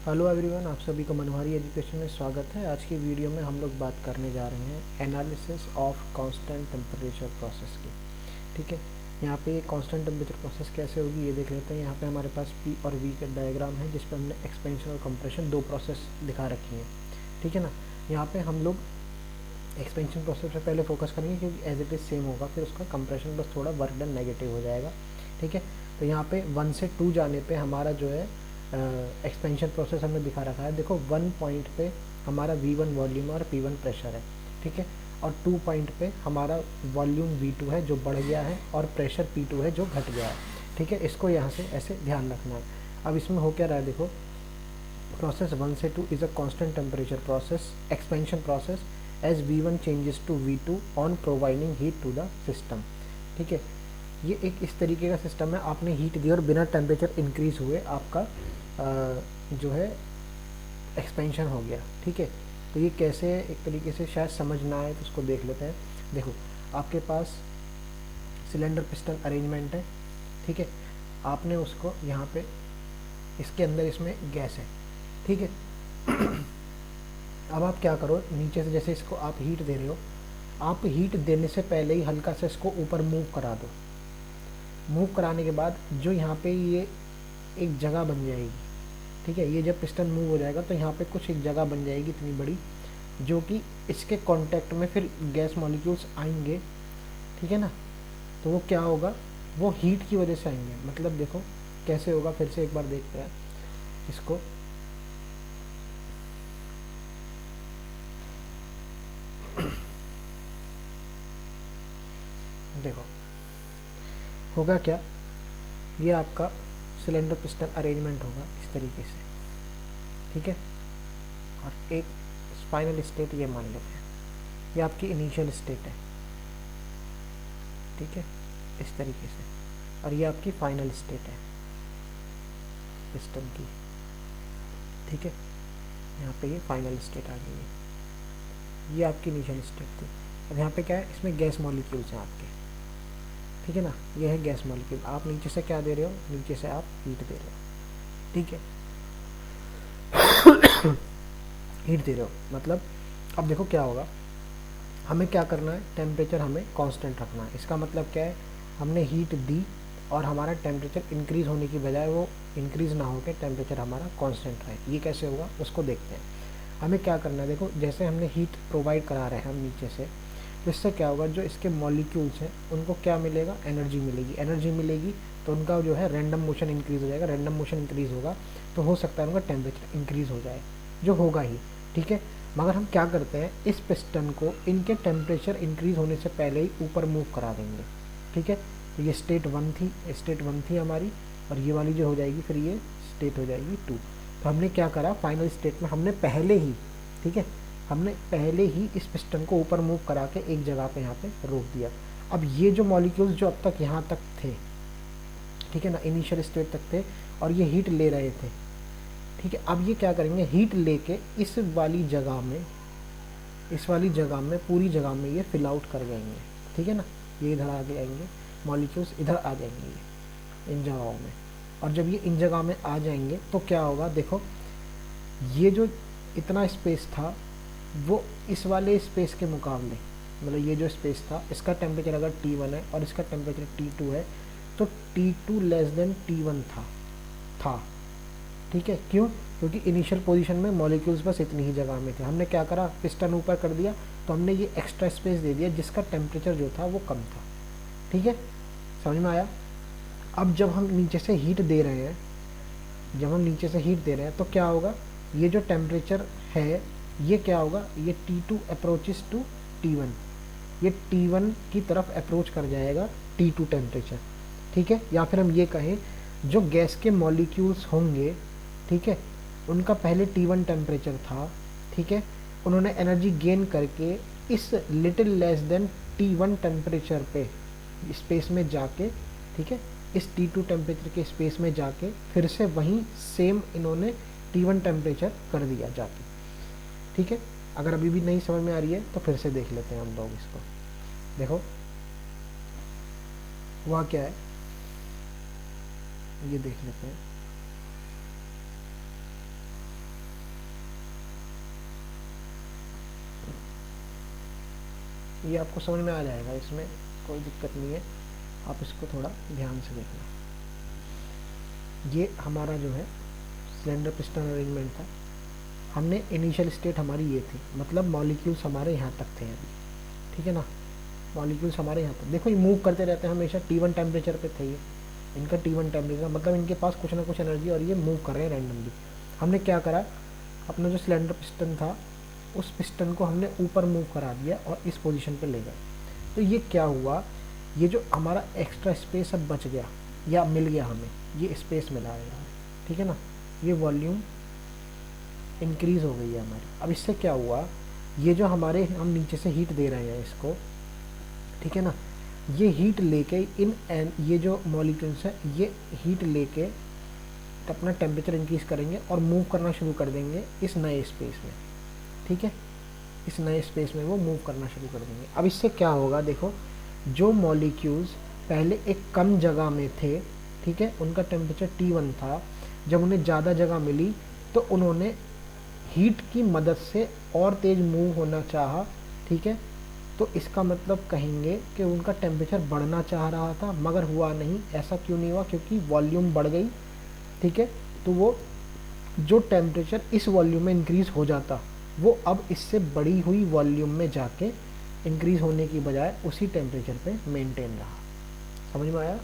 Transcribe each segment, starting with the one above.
Hello everyone, आप सभी को मनोहारी एजुकेशन में स्वागत है। आज की वीडियो में हम लोग बात करने जा रहे हैं analysis of constant temperature process की। ठीक है, यहाँ पे ये कांस्टेंट टेम्परेचर प्रोसेस कैसे होगी ये देख लेते हैं। यहाँ पे हमारे पास पी और वी का डायग्राम है जिस पे हमने एक्सपेंशन और कंप्रेशन दो प्रोसेस दिखा रखी हैं। ठीक है ना, यहाँ पे हम लोग एक्सपेंशन प्रोसेस पे पहले फोकस करेंगे क्योंकि एज इट इज़ सेम होगा, फिर उसका कंप्रेशन बस थोड़ा वर्क डन नेगेटिव हो जाएगा। ठीक है, तो यहाँ पे 1 से 2 जाने पे हमारा जो है एक्सपेंशन प्रोसेस हमने दिखा रखा है। देखो 1 पॉइंट पे हमारा V1 वॉल्यूम और P1 प्रेशर है। ठीक है, और 2 पॉइंट पे हमारा वॉल्यूम V2 है जो बढ़ गया है और प्रेशर P2 है जो घट गया है। ठीक है, इसको यहाँ से ऐसे ध्यान रखना है। अब इसमें हो क्या रहा है, देखो प्रोसेस 1 से 2 is a constant temperature process expansion process as V1 changes to V2 on providing heat to the system. ठीक है, ये एक इस तरीके का सिस्टम है, आपने हीट दी और बिना टेम्परेचर इंक्रीज हुए आपका जो है एक्सपेंशन हो गया। ठीक है, तो ये कैसे एक तरीके से शायद समझ ना आए तो उसको देख लेते हैं। देखो आपके पास सिलेंडर पिस्टन अरेंजमेंट है। ठीक है, आपने उसको यहाँ पे इसके अंदर इसमें गैस है। ठीक है, अब आप क्या करो, नीचे से जैसे इसको आप हीट दे रहे हो, आप हीट देने से पहले ही हल्का से इसको ऊपर मूव करा दो। मूव कराने के बाद जो यहाँ पे ये एक जगह बन जाएगी। ठीक है, ये जब पिस्टन मूव हो जाएगा तो यहाँ पे कुछ एक जगह बन जाएगी इतनी बड़ी, जो कि इसके कांटेक्ट में फिर गैस मॉलिक्यूल्स आएंगे। ठीक है ना, तो वो क्या होगा, वो हीट की वजह से आएंगे। मतलब देखो कैसे होगा, फिर से एक बार देखते हैं इसको। देखो होगा क्या, ये आपका सिलेंडर पिस्टन अरेंजमेंट होगा इस तरीके से। ठीक है, और एक फाइनल स्टेट ये मान लेते हैं, ये आपकी इनिशियल स्टेट है। ठीक है, इस तरीके से, और ये आपकी फाइनल स्टेट है पिस्टन की। ठीक है, यहाँ पे ये फाइनल स्टेट आ गई है, ये आपकी इनिशियल स्टेट थी। अब यहाँ पे क्या है, इसमें गैस मॉलिक्यूल्स हैं आपके। ठीक है ना, ये है गैस मॉलिक्यूल। आप नीचे से क्या दे रहे हो, नीचे से आप हीट दे रहे हो। ठीक है, हीट दे रहे हो मतलब अब देखो क्या होगा, हमें क्या करना है, टेम्परेचर हमें कांस्टेंट रखना है। इसका मतलब क्या है, हमने हीट दी और हमारा टेम्परेचर इंक्रीज़ होने की बजाय वो इंक्रीज़ ना होकर टेम्परेचर हमारा कांस्टेंट रहे। ये कैसे होगा उसको देखते हैं। हमें क्या करना है, देखो जैसे हमने हीट प्रोवाइड करा रहे हैं हम नीचे से, तो इससे क्या होगा, जो इसके मॉलिक्यूल्स हैं उनको क्या मिलेगा, एनर्जी मिलेगी। एनर्जी मिलेगी तो उनका जो है रैंडम मोशन इंक्रीज़ हो जाएगा। रैंडम मोशन इंक्रीज़ होगा तो हो सकता है उनका टेम्परेचर इंक्रीज़ हो जाए, जो होगा ही। ठीक है, मगर हम क्या करते हैं, इस पिस्टन को इनके टेम्परेचर इंक्रीज़ होने से पहले ही ऊपर मूव करा देंगे। ठीक है, तो ये स्टेट 1 थी, स्टेट 1 थी हमारी, और ये वाली जो हो जाएगी फिर ये स्टेट हो जाएगी 2। तो हमने क्या करा, फाइनल स्टेट में हमने पहले ही, ठीक है, हमने पहले ही इस पिस्टन को ऊपर मूव करा के एक जगह पे यहाँ पे रोक दिया। अब ये जो मॉलिक्यूल्स जो अब तक यहाँ तक थे, ठीक है ना, इनिशियल स्टेट तक थे और ये हीट ले रहे थे। ठीक है, अब ये क्या करेंगे, हीट लेके इस वाली जगह में, इस वाली जगह में, पूरी जगह में ये फिल आउट कर जाएंगे। ठीक है ना, ये इधर आ जाएंगे, मॉलिक्यूल्स इधर आ जाएंगे ये इन जगहों में। और जब ये इन जगह में आ जाएंगे तो क्या होगा, देखो ये जो इतना स्पेस था वो इस वाले स्पेस के मुकाबले, मतलब ये जो स्पेस था इसका टेम्परेचर अगर T1 है और इसका टेम्परेचर T2 है, तो T2 लेस देन T1 था। ठीक है, क्यों, क्योंकि इनिशियल पोजीशन में मॉलिक्यूल्स बस इतनी ही जगह में थे। हमने क्या करा, पिस्टन ऊपर कर दिया तो हमने ये एक्स्ट्रा स्पेस दे दिया जिसका टेम्परेचर जो था वो कम था। ठीक है, समझ में आया। अब जब हम नीचे से हीट दे रहे हैं, जब हम नीचे से हीट दे रहे हैं तो क्या होगा, ये जो टेम्परेचर है ये क्या होगा, ये T2 अप्रोचेस टू T1, ये T1 की तरफ अप्रोच कर जाएगा T2 टेम्परेचर। ठीक है, या फिर हम ये कहें जो गैस के मॉलिक्यूल्स होंगे, ठीक है, उनका पहले T1 टेम्परेचर था। ठीक है, उन्होंने एनर्जी गेन करके इस little less than T1 temperature पे स्पेस में जाके, ठीक है, इस T2 टेम्परेचर के स्पेस में जाके फिर से वहीं सेम इन्होंने T1 टेम्परेचर कर दिया जाके। ठीक है, अगर अभी भी नहीं समझ में आ रही है तो फिर से देख लेते हैं हम लोग इसको। देखो हुआ क्या है, ये देख लेते हैं। ये आपको समझ में आ जाएगा, इसमें कोई दिक्कत नहीं है, आप इसको थोड़ा ध्यान से देखना। ये हमारा जो है सिलेंडर पिस्टन अरेंजमेंट था। हमने इनिशियल स्टेट हमारी ये थी, मतलब मॉलिक्यूल्स हमारे यहाँ तक थे अभी, ठीक है ना, मॉलिक्यूल्स हमारे यहाँ तक, देखो ये मूव करते रहते हैं हमेशा, T1 टेम्परेचर पे थे ये, इनका T1 टेम्परेचर, मतलब इनके पास कुछ ना कुछ एनर्जी और ये मूव कर रहे हैं रैंडमली। हमने क्या करा, अपना जो सिलेंडर पिस्टन था उस पिस्टन को हमने ऊपर मूव करा दिया और इस पोजीशन पे ले गए। तो ये क्या हुआ, ये जो हमारा एक्स्ट्रा स्पेस अब बच गया या मिल गया हमें, ये स्पेस मिला है यार, ठीक है ना, ये वॉल्यूम इंक्रीज़ हो गई है हमारी। अब इससे क्या हुआ, ये जो हमारे हम नीचे से हीट दे रहे हैं इसको, ठीक है ना, ये हीट लेके ये जो मॉलिक्यूल्स हैं ये हीट लेके अपना टेम्परेचर इंक्रीज़ करेंगे और मूव करना शुरू कर देंगे इस नए स्पेस में, ठीक है, इस नए स्पेस में वो मूव करना शुरू कर देंगे। अब इससे क्या होगा, देखो जो मॉलिक्यूल्स पहले एक कम जगह में थे, ठीक है, उनका टेम्परेचर T1 था, जब उन्हें ज़्यादा जगह मिली तो उन्होंने हीट की मदद से और तेज़ मूव होना चाहा, ठीक है, तो इसका मतलब कहेंगे कि उनका टेम्परेचर बढ़ना चाह रहा था मगर हुआ नहीं। ऐसा क्यों नहीं हुआ, क्योंकि वॉल्यूम बढ़ गई, ठीक है, तो वो जो टेम्परेचर इस वॉल्यूम में इंक्रीज़ हो जाता वो अब इससे बड़ी हुई वॉल्यूम में जाके इंक्रीज़ होने की बजाय उसी टेम्परेचर पे मेंटेन रहा। समझ में आया,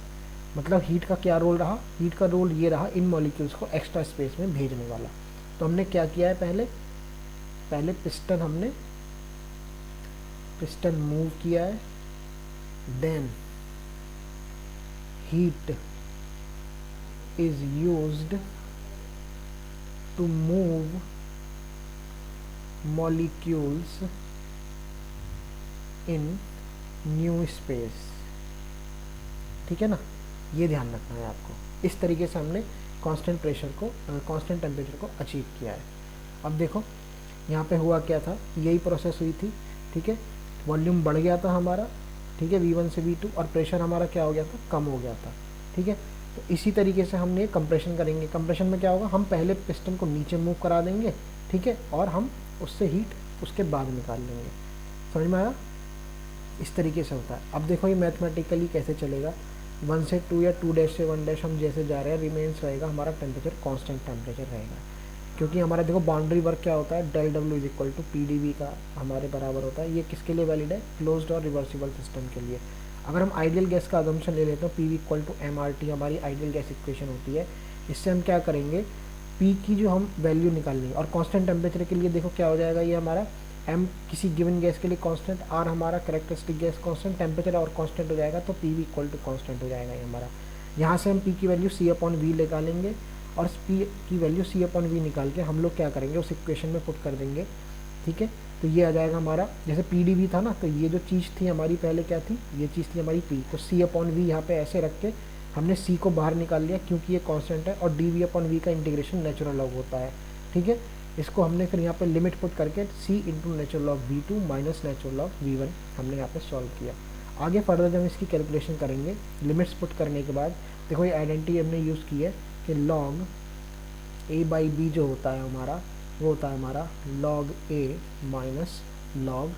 मतलब हीट का क्या रोल रहा, हीट का रोल ये रहा इन मॉलिक्यूल्स को एक्स्ट्रा स्पेस में भेजने वाला। तो हमने क्या किया है, पहले पिस्टन मूव किया है, then heat is used to move molecules in new space, ठीक है ना, ये ध्यान रखना है आपको। इस तरीके से हमने कांस्टेंट टेम्परेचर को अचीव किया है। अब देखो यहाँ पे हुआ क्या था, यही प्रोसेस हुई थी, ठीक है, वॉल्यूम बढ़ गया था हमारा, ठीक है, V1 से V2, और प्रेशर हमारा क्या हो गया था, कम हो गया था, ठीक है। तो इसी तरीके से हमने कंप्रेशन करेंगे। कंप्रेशन में क्या होगा, हम पहले पिस्टन को नीचे मूव करा देंगे, ठीक है, और हम उससे हीट उसके बाद निकाल लेंगे। समझ में आया, इस तरीके से होता है। अब देखो ये मैथमेटिकली कैसे चलेगा, 1 से 2 या 2' से 1' हम जैसे जा रहे हैं रिमेन्स रहेगा, हमारा टेम्परेचर कांस्टेंट टेम्परेचर रहेगा, क्योंकि हमारा देखो बाउंड्री वर्क क्या होता है, del W is equal to PdV का हमारे बराबर होता है। ये किसके लिए वैलिड है, क्लोज्ड और रिवर्सिबल सिस्टम के लिए। अगर हम आइडियल गैस का अजम्पशन ले लेते हैं, PV इक्वल टू MRT हमारी आइडियल गैस इक्वेशन होती है। इससे हम क्या करेंगे, P की जो हम वैल्यू निकाल लेंगे, और कांस्टेंट टेम्परेचर के लिए देखो क्या हो जाएगा, ये हमारा M किसी गिवन गैस के लिए कांस्टेंट, R हमारा कैरेक्टरिस्टिक गैस कांस्टेंट, टेम्परेचर और कांस्टेंट हो जाएगा, तो PV इक्वल टू कांस्टेंट हो जाएगा ये हमारा। यहाँ से हम P की वैल्यू C/V निकालेंगे, और P की वैल्यू C/V निकाल के हम लोग क्या करेंगे, उस इक्वेशन में पुट कर देंगे, ठीक है। तो ये आ जाएगा हमारा, जैसे PdV था ना, तो ये जो चीज़ थी हमारी पहले क्या थी, ये चीज़ थी हमारी P, तो C/V यहाँ पे ऐसे रख के हमने C को बाहर निकाल लिया क्योंकि ये कांस्टेंट है, और dV/V का इंटीग्रेशन नेचुरल लॉग होता है, ठीक है। इसको हमने फिर यहाँ पे लिमिट पुट करके C into natural log V2 minus natural log V1 हमने यहाँ पे सॉल्व किया। आगे फर्दर जब इसकी कैलकुलेशन करेंगे, लिमिट्स पुट करने के बाद देखो ये आइडेंटिटी हमने यूज़ की है कि लॉग A/B जो होता है हमारा, वो होता है हमारा log A minus log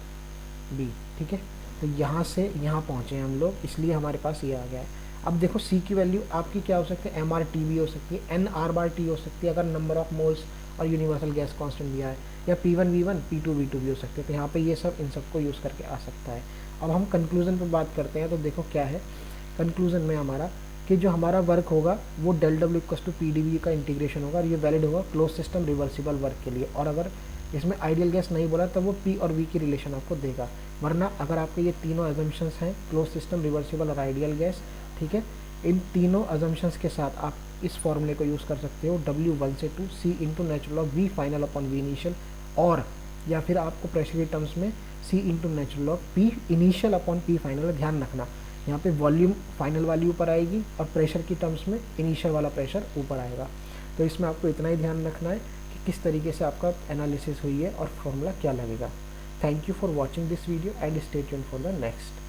B, ठीक है। तो यहाँ से यहाँ पहुँचे हैं हम लोग, इसलिए हमारे पास ये आ गया है। अब देखो C की वैल्यू आपकी क्या हो सकती है, MRT भी हो सकती है, NR/T हो सकती है अगर नंबर ऑफ मोल्स और यूनिवर्सल गैस कांस्टेंट दिया है, या P1 V1 P2 V2 भी हो सकते हैं। तो यहाँ पे ये सब इन सबको यूज़ करके आ सकता है। अब हम कंक्लूजन पे बात करते हैं, तो देखो क्या है कंक्लूजन में हमारा, कि जो हमारा वर्क होगा वो del W equal to PdV का इंटीग्रेशन होगा, और ये वैलिड होगा क्लोज सिस्टम रिवर्सिबल वर्क के लिए। और अगर इसमें आइडियल गैस नहीं बोला तो वो P और V की रिलेशन आपको देगा, वरना अगर आपके ये तीनों अजम्पशंस हैं, क्लोज सिस्टम, रिवर्सिबल और आइडियल गैस, ठीक है, इन तीनों अजम्पशंस के साथ आप इस फॉर्मूले को यूज़ कर सकते हो, W1 से 2 C into natural log V final upon V initial, और या फिर आपको प्रेशर के टर्म्स में C into natural log P initial upon P final. ध्यान रखना यहाँ पे वॉल्यूम फाइनल वाली ऊपर आएगी और प्रेशर की टर्म्स में इनिशियल वाला प्रेशर ऊपर आएगा। तो इसमें आपको इतना ही ध्यान रखना है कि किस तरीके से आपका एनालिसिस हुई है और फॉर्मूला क्या लगेगा। Thank you for watching this video and stay tuned for the next.